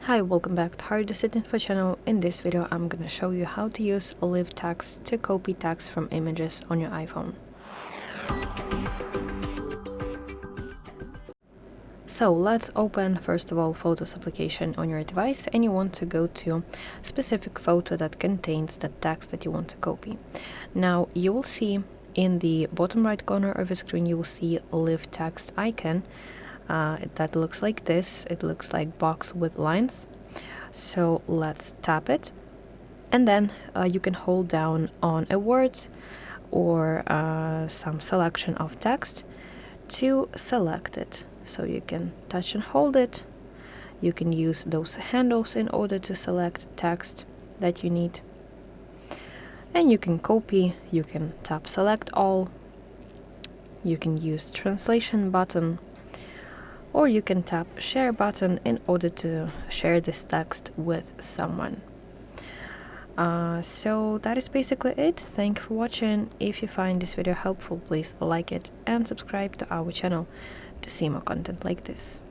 Hi, welcome back to HardReset.Info channel. In this video, I'm gonna show you how to use live text to copy text from images on your iPhone. So let's open first of all Photos application on your device, and you want to go to a specific photo that contains the text that you want to copy. Now you will see in the bottom right corner of the screen, you will see a live text icon that looks like this. It looks like box with lines. So let's tap it, and then you can hold down on a word or some selection of text to select it. So you can touch and hold it. You can use those handles in order to select text that you need. And you can copy, you can tap select all, you can use translation button, or you can tap share button in order to share this text with someone. So that is basically it. Thank you for watching. If you find this video helpful, please like it and subscribe to our channel to see more content like this.